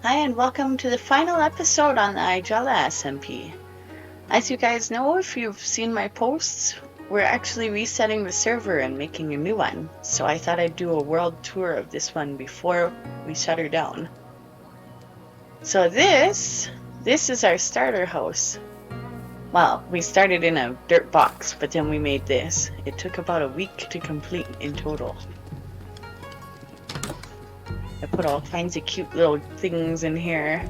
Hi and welcome to the final episode on the I'Drala SMP. As you guys know, if you've seen my posts, we're actually resetting the server and making a new one. So I thought I'd do a world tour of this one before we shut her down. So this is our starter house. Well, we started in a dirt box, but then we made this. It took about a week to complete in total. I put all kinds of cute little things in here.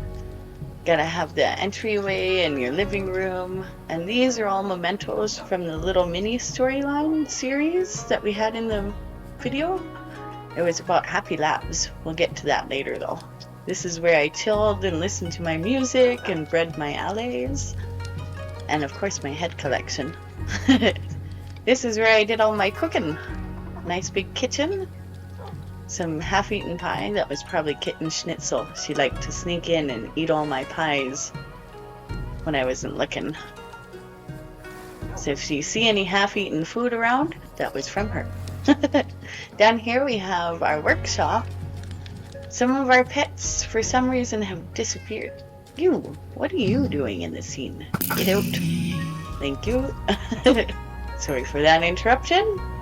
Gotta have the entryway and your living room. And these are all mementos from the little mini storyline series that we had in the video. It was about Happy Labs. We'll get to that later though. This is where I chilled and listened to my music and bred my allays. And of course my head collection. This is where I did all my cooking. Nice big kitchen. Some half-eaten pie. That was probably Kitten Schnitzel. She liked to sneak in and eat all my pies when I wasn't looking. So if you see any half-eaten food around, that was from her. Down here we have our workshop. Some of our pets, for some reason, have disappeared. You, what are you doing in the scene? Get out. Thank you. Sorry for that interruption.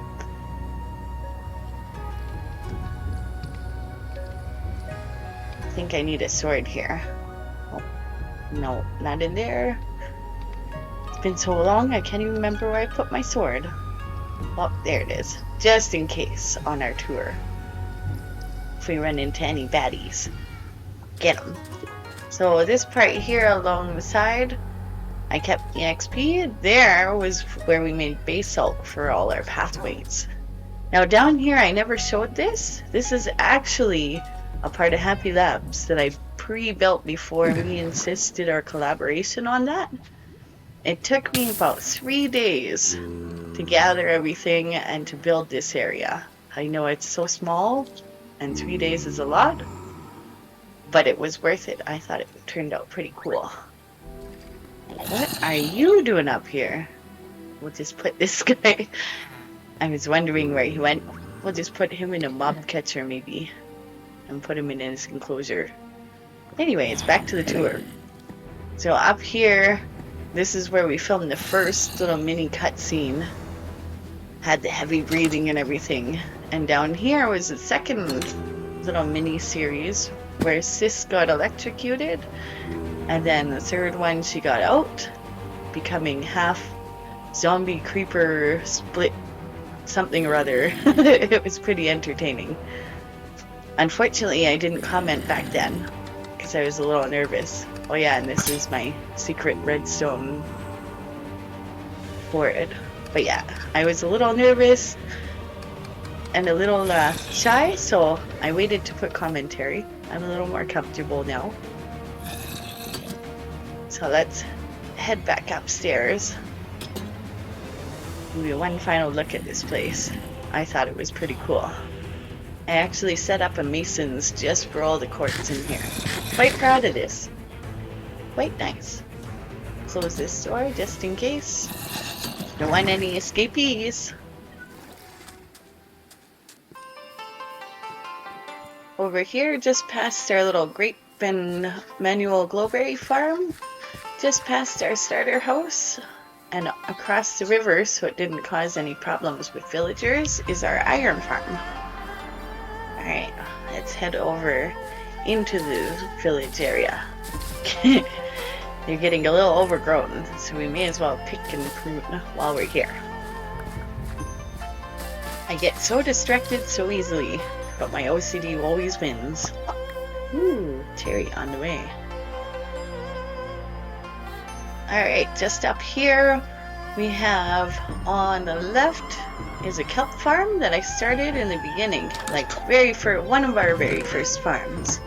I think I need a sword here. Oh, no, not in there. It's been so long, I can't even remember where I put my sword. Oh, there it is. Just in case on our tour. If we run into any baddies. Get them. So this part here along the side, I kept the XP. There was where we made basalt for all our pathways. Now down here, I never showed this. This is actually a part of Happy Labs that I pre-built before me and Sis did our collaboration on that. It took me about 3 days to gather everything and to build this area. I know it's so small and 3 days is a lot, but it was worth it. I thought it turned out pretty cool. What are you doing up here? We'll just put this guy. I was wondering where he went. We'll just put him in a mob catcher maybe. And put him in his enclosure. Anyway, it's back to the tour. So up here, this is where we filmed the first little mini cutscene. Had the heavy breathing and everything. And down here was the second little mini series where Sis got electrocuted. And then the third one, she got out, becoming half zombie creeper split something or other. It was pretty entertaining. Unfortunately, I didn't comment back then because I was a little nervous. Oh yeah, and this is my secret redstone for it. But yeah, I was a little nervous and a little shy, so I waited to put commentary. I'm a little more comfortable now. So let's head back upstairs. Give you one final look at this place. I thought it was pretty cool. I actually set up a mason's just for all the quartz in here. Quite proud of this. Quite nice. Close this door just in case. Don't want any escapees. Over here, just past our little grape and manual glowberry farm, just past our starter house, and across the river so it didn't cause any problems with villagers, is our iron farm. Alright, let's head over into the village area. They're getting a little overgrown, so we may as well pick and prune while we're here. I get so distracted so easily, but my OCD always wins. Ooh, cherry on the way. Alright, just up here we have on the left is a kelp farm that I started in the beginning, like one of our very first farms.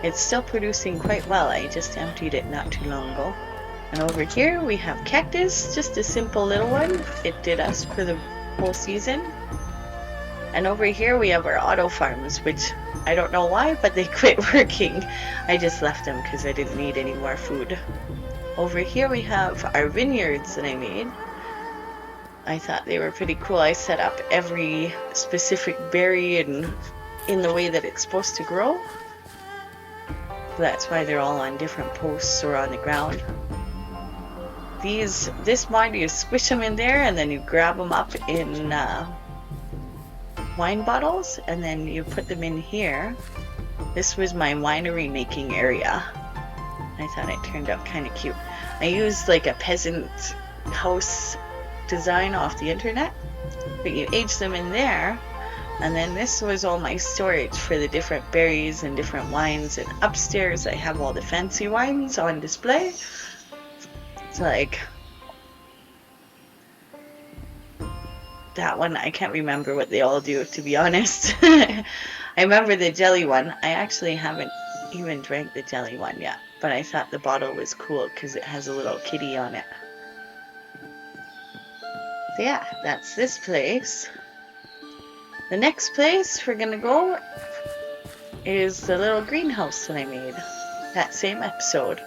It's still producing quite well. I just emptied it not too long ago. And over here we have cactus, just a simple little one. It did us for the whole season. And over here we have our auto farms, which I don't know why, but they quit working. I just left them because I didn't need any more food. Over here we have our vineyards that I made. I thought they were pretty cool. I set up every specific berry in the way that it's supposed to grow. That's why they're all on different posts or on the ground. This mod, you squish them in there and then you grab them up in wine bottles and then you put them in here. This was my winery making area. I thought it turned out kind of cute. I used like a peasant house design off the internet, but you age them in there, and then this was all my storage for the different berries and different wines, and upstairs I have all the fancy wines on display. It's like that one, I can't remember what they all do, to be honest. I remember the jelly one. I actually haven't even drank the jelly one yet, but I thought the bottle was cool because it has a little kitty on it. So yeah, that's this place. The next place we're gonna go is the little greenhouse that I made that same episode.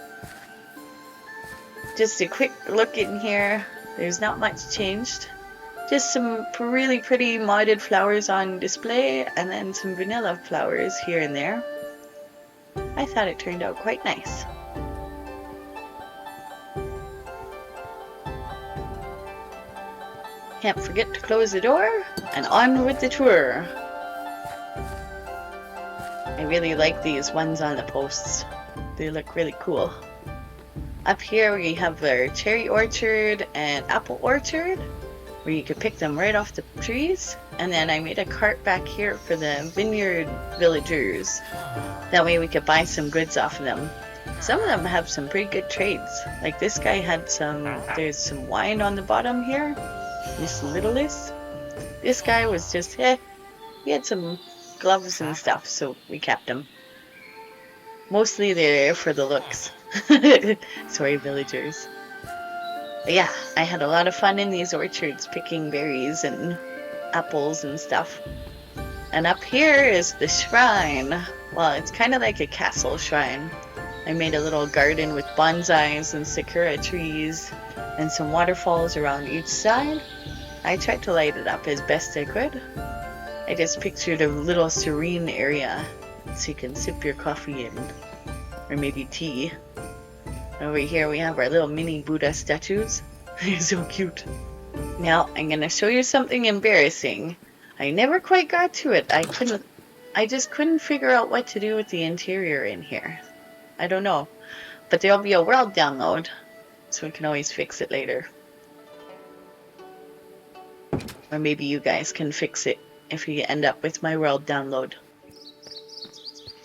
Just a quick look in here. There's not much changed. Just some really pretty modded flowers on display, and then some vanilla flowers here and there. I thought it turned out quite nice. Can't forget to close the door, and on with the tour. I really like these ones on the posts. They look really cool. Up here we have our cherry orchard and apple orchard, where you could pick them right off the trees. And then I made a cart back here for the vineyard villagers. That way we could buy some goods off of them. Some of them have some pretty good trades. Like this guy had there's some wine on the bottom here. This littlest. This guy was just, he had some gloves and stuff, so we kept them. Mostly they're there for the looks. Sorry, villagers. But yeah, I had a lot of fun in these orchards picking berries and apples and stuff. And up here is the shrine. Well, it's kind of like a castle shrine. I made a little garden with bonsais and sakura trees and some waterfalls around each side. I tried to light it up as best I could. I just pictured a little serene area so you can sip your coffee in, or maybe tea. Over here we have our little mini Buddha statues. They're so cute. Now I'm gonna show you something embarrassing. I never quite got to it. I just couldn't figure out what to do with the interior in here. I don't know. But there'll be a world download, so we can always fix it later. Or maybe you guys can fix it if you end up with my world download.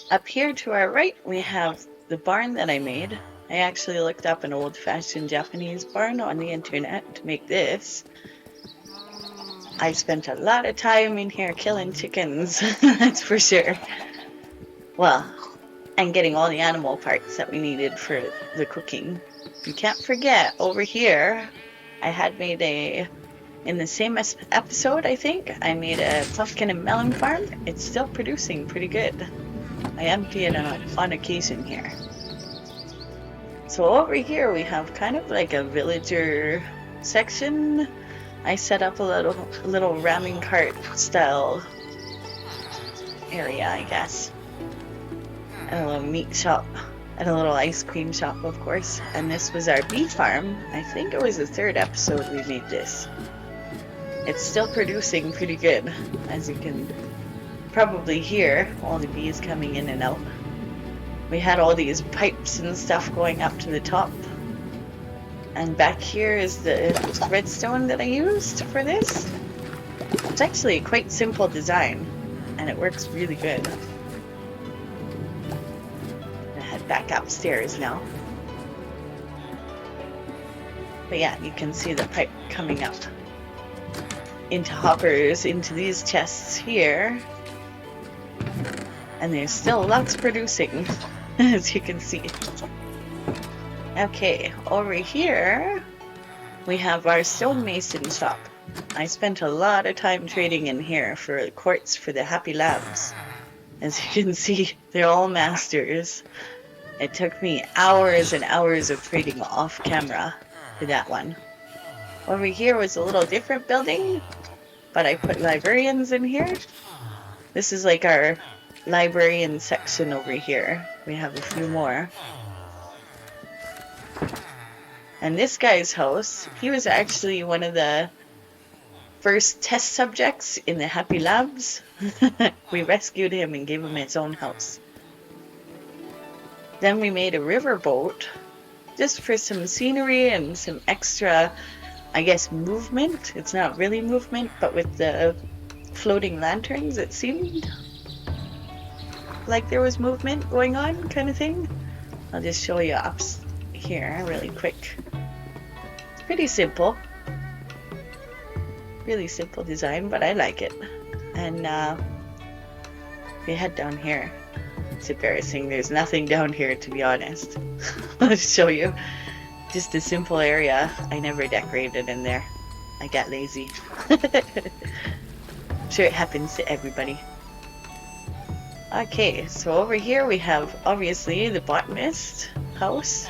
Up here to our right, we have the barn that I made. I actually looked up an old-fashioned Japanese barn on the internet to make this. I spent a lot of time in here killing chickens, that's for sure. Well, and getting all the animal parts that we needed for the cooking. You can't forget, over here, I had made in the same episode, I think, I made a pumpkin and melon farm. It's still producing pretty good. I empty it on occasion here. So over here we have kind of like a villager section. I set up a little ramming cart style area, I guess. And a little meat shop. And a little ice cream shop, of course. And this was our bee farm. I think it was the 3rd episode we made this. It's still producing pretty good, as you can probably hear all the bees coming in and out. We had all these pipes and stuff going up to the top. And back here is the redstone that I used for this. It's actually a quite simple design, and it works really good. I head back upstairs now. But yeah, you can see the pipe coming up into hoppers, into these chests here. And there's still lots producing, as you can see. Okay, over here, we have our stonemason shop. I spent a lot of time trading in here for quartz for the Happy Labs. As you can see, they're all masters. It took me hours and hours of trading off camera for that one. Over here was a little different building, but I put librarians in here. This is like our librarian section over here. We have a few more. And this guy's house, he was actually one of the first test subjects in the Happy Labs. We rescued him and gave him his own house. Then we made a riverboat just for some scenery and some extra, I guess, movement. It's not really movement, but with the floating lanterns, it seemed like there was movement going on, kind of thing. I'll just show you up here really quick. It's pretty simple. Really simple design, but I like it. And we head down here. It's embarrassing. There's nothing down here, to be honest. I'll show you. Just a simple area. I never decorated in there. I got lazy. I'm sure it happens to everybody. Okay, so over here we have, obviously, the botanist house.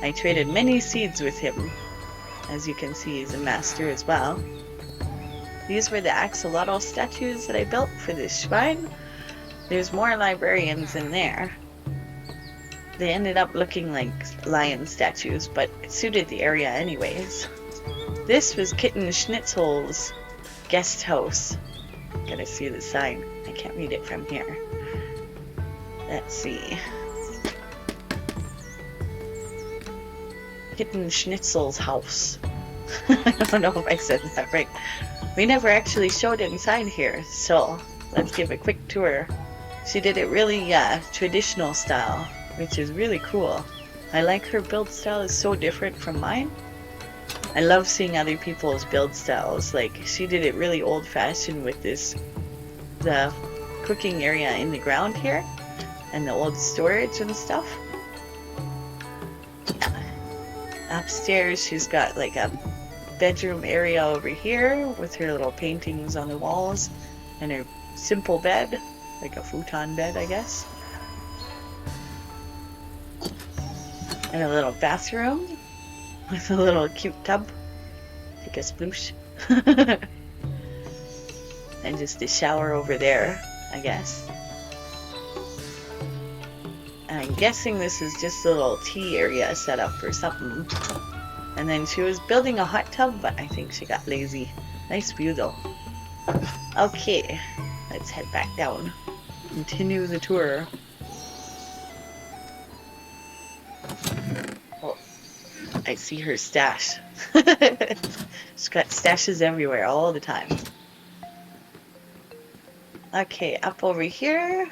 I traded many seeds with him. As you can see, he's a master as well. These were the axolotl statues that I built for this shrine. There's more librarians in there. They ended up looking like lion statues, but it suited the area anyways. This was Kitten Schnitzel's guest house. Gotta see the sign. I can't read it from here. Let's see. Kitten Schnitzel's house. I don't know if I said that right. We never actually showed inside here, so let's give a quick tour. She did it really traditional style, which is really cool. I like her build style. Is so different from mine. I love seeing other people's build styles. Like, she did it really old-fashioned with the cooking area in the ground here and the old storage and stuff. Upstairs she's got like a bedroom area over here with her little paintings on the walls and her simple bed, like a futon bed, I guess. And a little bathroom with a little cute tub, like a sploosh. And just a shower over there, I guess. And I'm guessing this is just a little tea area set up or something. And then she was building a hot tub, but I think she got lazy. Nice view though. Okay, let's head back down. Continue the tour. Oh, I see her stash. She's got stashes everywhere all the time. Okay, up over here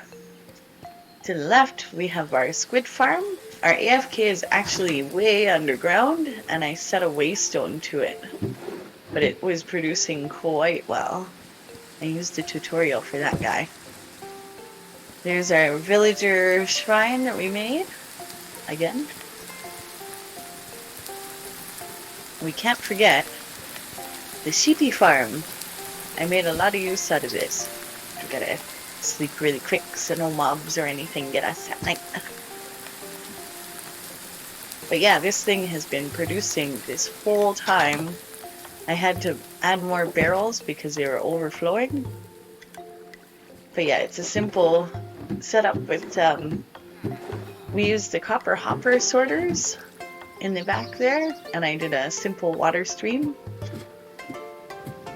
to the left we have our squid farm. Our AFK is actually way underground and I set a waystone to it, but it was producing quite well. I used a tutorial for that guy. There's our villager shrine that we made again. We can't forget the sheepy farm. I made a lot of use out of this. We gotta sleep really quick so no mobs or anything get us at night. But yeah, this thing has been producing this whole time. I had to add more barrels because they were overflowing. But yeah, it's a simple setup with, we used the copper hopper sorters in the back there, and I did a simple water stream.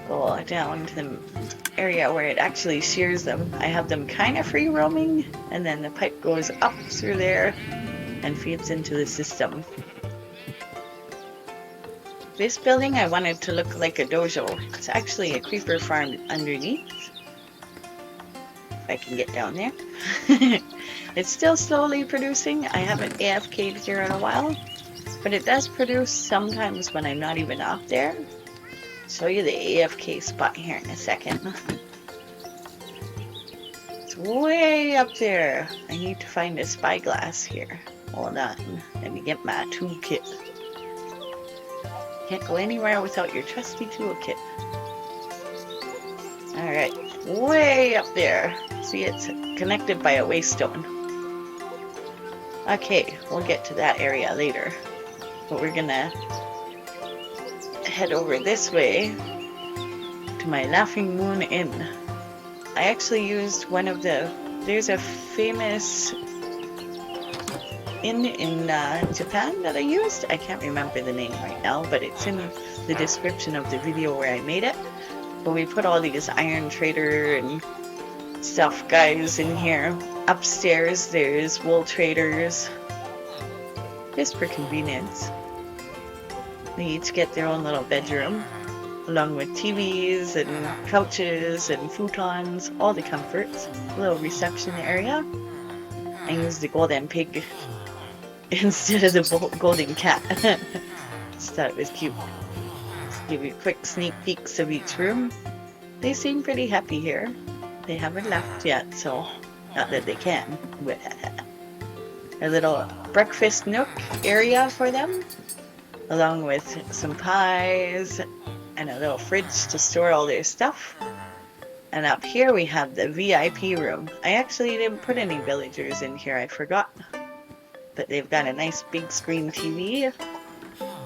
Go down to the area where it actually shears them. I have them kind of free roaming, and then the pipe goes up through there and feeds into the system. This building I wanted to look like a dojo. It's actually a creeper farm underneath. If I can get down there. It's still slowly producing. I haven't AFK'd here in a while, but it does produce sometimes when I'm not even up there. I'll show you the AFK spot here in a second. It's way up there. I need to find a spyglass here. Hold on, let me get my toolkit. Can't go anywhere without your trusty toolkit. Alright, way up there. See, it's connected by a waystone. Okay, we'll get to that area later. But we're gonna head over this way to my Laughing Moon Inn. I actually used one of the there's a famous inn in Japan that I used. I can't remember the name right now, but it's in the description of the video where I made it. But we put all these iron trader and stuff guys in here. Upstairs there's wool traders, just for convenience. They each get their own little bedroom, along with TVs and couches and futons, all the comforts. A little reception area. I used the golden pig instead of the golden cat. Just thought it was cute. Just give you quick sneak peeks of each room. They seem pretty happy here. They haven't left yet, so not that they can. A little breakfast nook area for them, along with some pies and a little fridge to store all their stuff. And up here we have the VIP room. I actually didn't put any villagers in here, I forgot. But they've got a nice big screen TV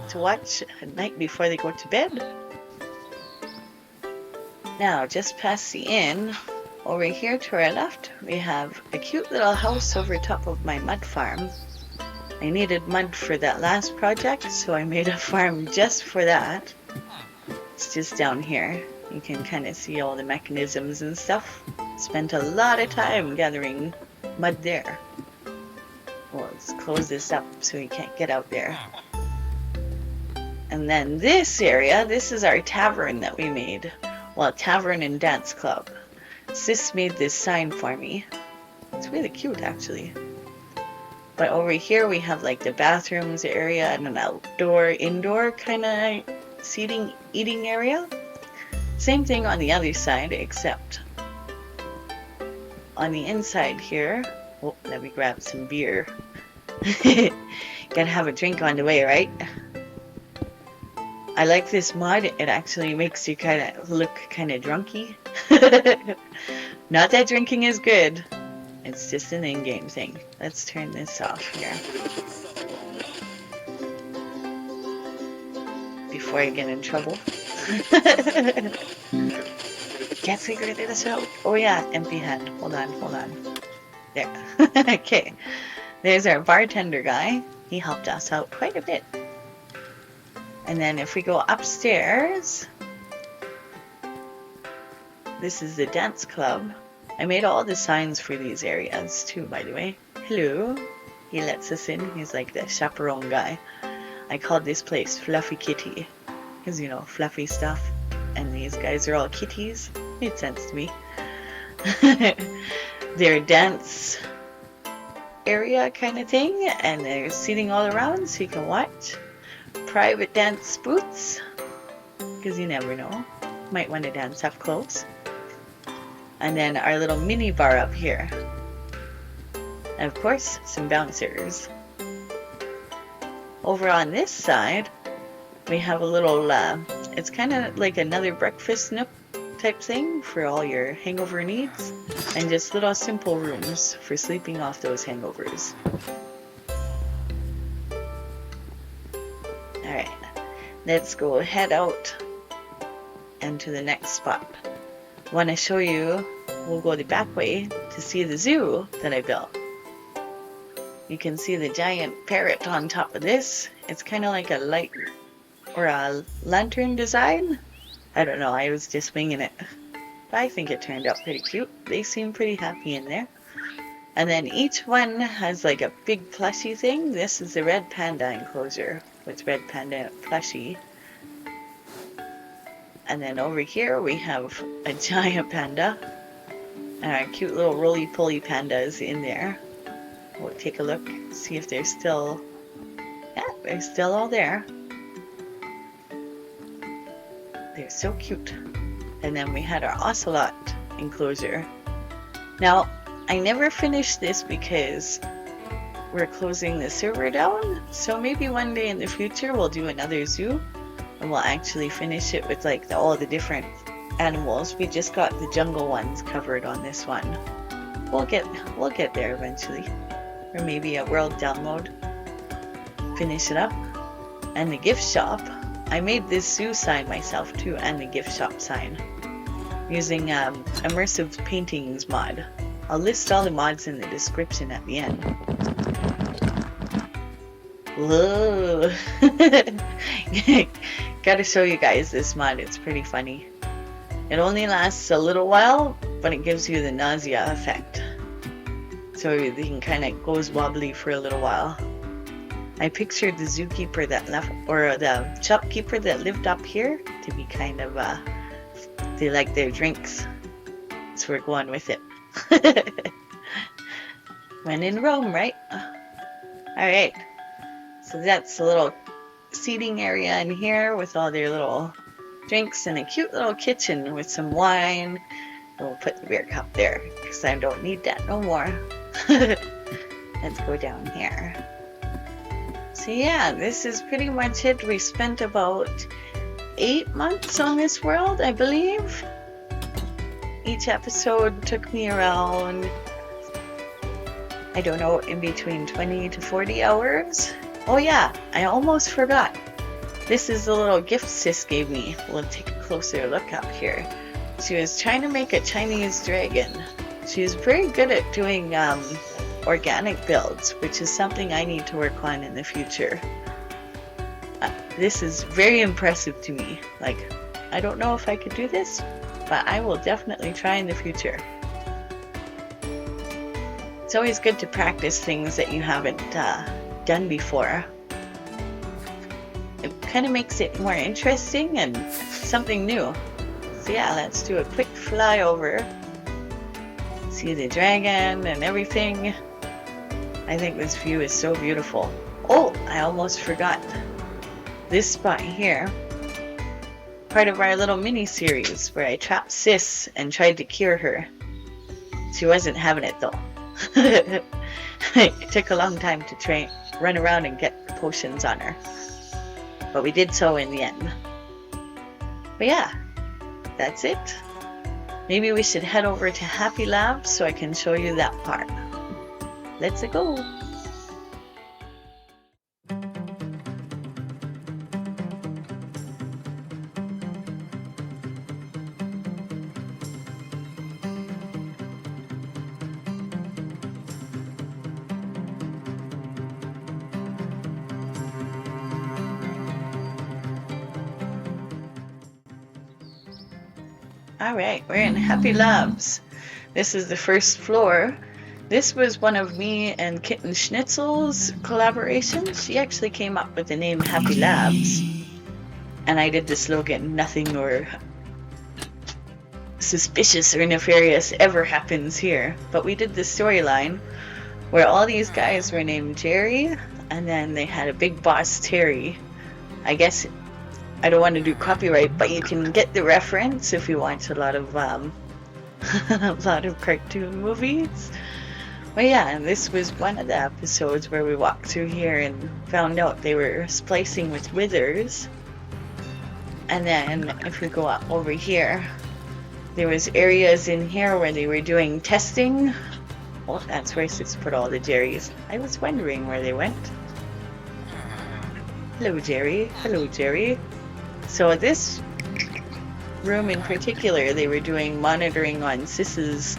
to watch at night before they go to bed. Now, just past the inn, over here to our left, we have a cute little house over top of my mud farm. I needed mud for that last project, so I made a farm just for that. It's just down here. You can kind of see all the mechanisms and stuff. Spent a lot of time gathering mud there. Well, let's close this up so you can't get out there. And then this area, this is our tavern that we made. Well, tavern and dance club. Sis made this sign for me. It's really cute, actually. But over here we have like the bathrooms area and an outdoor, indoor kind of seating, eating area. Same thing on the other side, except on the inside here. Oh, let me grab some beer. Gotta have a drink on the way, right? I like this mod. It actually makes you kind of look kind of drunky. Not that drinking is good. It's just an in-game thing. Let's turn this off here. Before I get in trouble. Can't figure this out. Oh yeah, empty hand. Hold on. There. Okay. There's our bartender guy. He helped us out quite a bit. And then if we go upstairs, this is the dance club. I made all the signs for these areas too, by the way. Hello. He lets us in. He's like the chaperone guy. I called this place Fluffy Kitty. Because, you know, fluffy stuff. And these guys are all kitties. Made sense to me. Their dance area kind of thing. And they're seating all around so you can watch. Private dance booths. Because you never know. Might want to dance up close. And then our little mini bar up here. And of course, some bouncers. Over on this side, we have a little, it's kind of like another breakfast nook type thing for all your hangover needs. And just little simple rooms for sleeping off those hangovers. Alright, let's go head out and to the next spot. Want to show you, we'll go the back way to see the zoo that I built. You can see the giant parrot on top of this. It's kind of like a light or a lantern design. I don't know, I was just winging it. But I think it turned out pretty cute. They seem pretty happy in there. And then each one has like a big plushie thing. This is the red panda enclosure with red panda plushie. And then over here we have a giant panda. And our cute little roly-poly pandas in there. We'll take a look, see if they're still... Yeah, they're still all there. They're so cute. And then we had our ocelot enclosure. Now, I never finished this because we're closing the server down. So maybe one day in the future we'll do another zoo. And we'll actually finish it with like all the different animals. We just got the jungle ones covered on this one. We'll get there eventually. Or maybe a world download. Finish it up. And the gift shop. I made this zoo sign myself too, and the gift shop sign. Using immersive paintings mod. I'll list all the mods in the description at the end. Whoa. Gotta show you guys this mod, it's pretty funny. It only lasts a little while, but it gives you the nausea effect. So the thing kind of goes wobbly for a little while. I pictured the zookeeper that left, or the shopkeeper that lived up here, to be kind of, they like their drinks. So we're going with it. When in Rome, right? Alright. So that's a little seating area in here with all their little drinks and a cute little kitchen with some wine. And we'll put the beer cup there because I don't need that no more. Let's go down here. So yeah, this is pretty much it. We spent about 8 months on this world, I believe. Each episode took me around, I don't know, in between 20 to 40 hours. Oh yeah, I almost forgot. This is the little gift sis gave me. We'll take a closer look up here. She was trying to make a Chinese dragon. She's very good at doing organic builds, which is something I need to work on in the future. This is very impressive to me. Like, I don't know if I could do this, but I will definitely try in the future. It's always good to practice things that you haven't done before. It kind of makes it more interesting and something new. So yeah, let's do a quick flyover. See the dragon and everything. I think this view is so beautiful. Oh, I almost forgot. This spot here, part of our little mini-series where I trapped Sis and tried to cure her. She wasn't having it though. It took a long time to run around and get the potions on her. But we did so in the end. But yeah, that's it. Maybe we should head over to Happy Labs so I can show you that part. Let's go. Alright, we're in Happy Labs. This is the first floor. This was one of me and Kitten Schnitzel's collaborations. She actually came up with the name Happy Labs. And I did the slogan, nothing or suspicious or nefarious ever happens here. But we did the storyline where all these guys were named Jerry, and then they had a big boss Terry. I guess I don't want to do copyright, but you can get the reference if you watch a lot of a lot of cartoon movies. But yeah, and this was one of the episodes where we walked through here and found out they were splicing with withers. And then if we go up over here, there was areas in here where they were doing testing. Well, that's where Sis put all the Jerrys. I was wondering where they went. Hello, Jerry. Hello, Jerry. So this room in particular, they were doing monitoring on Sis's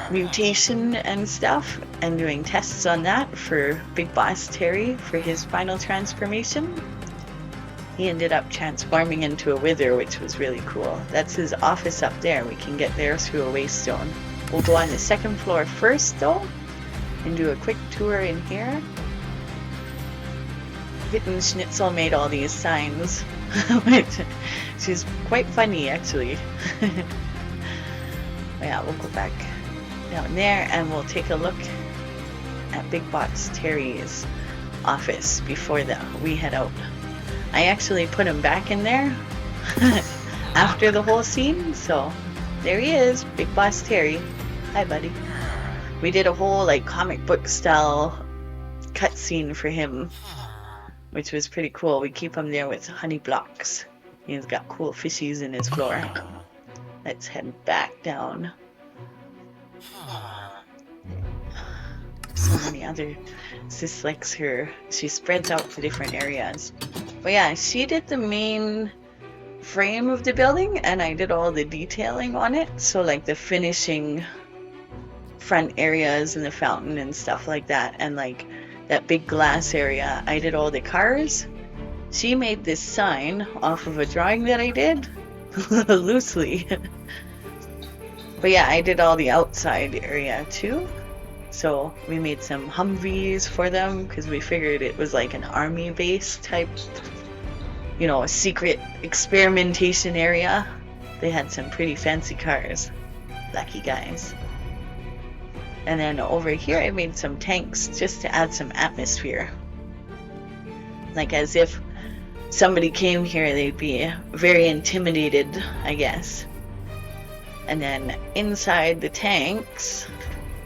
mutation and stuff, and doing tests on that for Big Boss Terry for his final transformation. He ended up transforming into a wither, which was really cool. That's his office up there. We can get there through a waystone. We'll go on the second floor first though, and do a quick tour in here. Kitten Schnitzel made all these signs, which she's quite funny actually. Yeah, we'll go back down there and we'll take a look at Big Boss Terry's office before we head out. I actually put him back in there after the whole scene, so there he is, Big Boss Terry. Hi, buddy. We did a whole like comic book style cutscene for him, which was pretty cool. We keep him there with honey blocks. He's got cool fishies in his floor. Let's head back down. So many other Sis likes her. She spreads out to different areas. But yeah, she did the main frame of the building and I did all the detailing on it. So like the finishing front areas and the fountain and stuff like that, and like that big glass area, I did all the cars. She made this sign off of a drawing that I did loosely. But yeah, I did all the outside area too. So we made some Humvees for them because we figured it was like an army base type, you know, a secret experimentation area. They had some pretty fancy cars. Lucky guys. And then over here I made some tanks just to add some atmosphere. Like as if somebody came here, they'd be very intimidated, I guess. And then inside the tanks,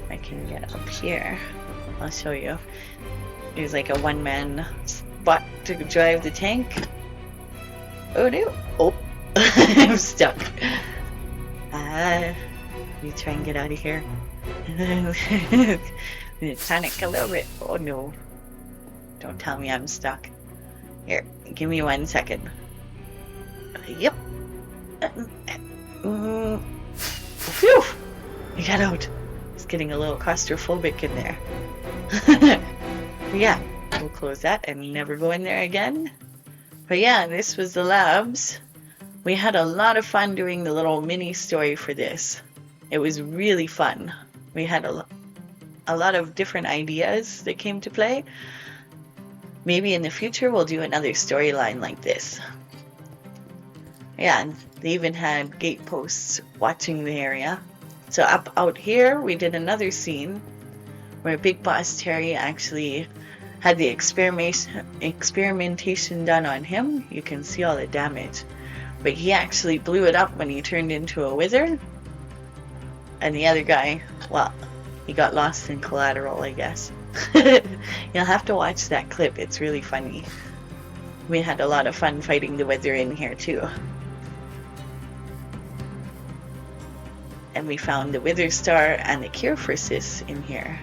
I can get up here, I'll show you. There's like a one-man spot to drive the tank. Oh no! Oh, I'm stuck. Let me try and get out of here. Panic a little bit. Oh no! Don't tell me I'm stuck. Here, give me 1 second. Yep. Phew! I got out. It's getting a little claustrophobic in there. Yeah, we'll close that and never go in there again. But yeah, this was the labs. We had a lot of fun doing the little mini story for this. It was really fun. We had a lot of different ideas that came to play. Maybe in the future we'll do another storyline like this. Yeah, and they even had gate posts watching the area. So up out here we did another scene where Big Boss Terry actually had the experimentation done on him. You can see all the damage. But he actually blew it up when he turned into a wizard. And the other guy, well, he got lost in collateral, I guess. You'll have to watch that clip. It's really funny. We had a lot of fun fighting the wizard in here too. And we found the Wither Star and the Cure for Sis in here.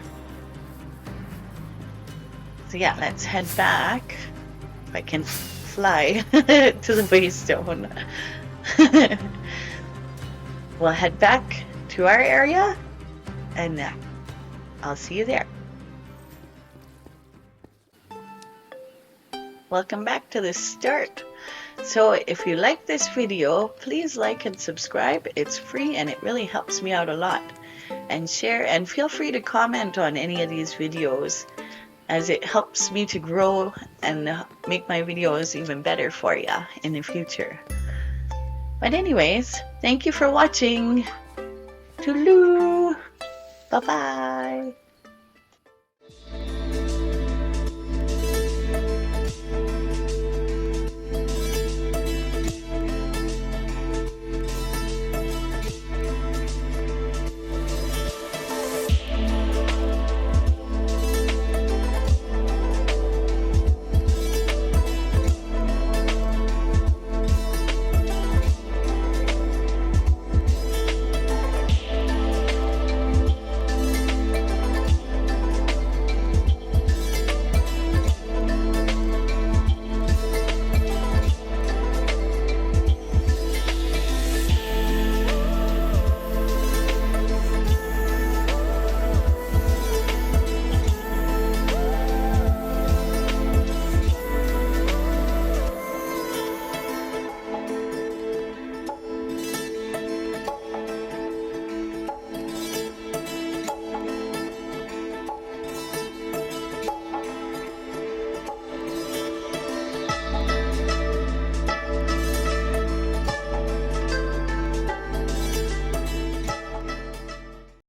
So yeah, let's head back. If I can fly to the Waystone. We'll head back to our area and I'll see you there. Welcome back to the start. So if you like this video, please like and subscribe. It's free and it really helps me out a lot. And share, and feel free to comment on any of these videos, as it helps me to grow and make my videos even better for you in the future. But anyways, thank you for watching. Toodaloo! Bye-bye!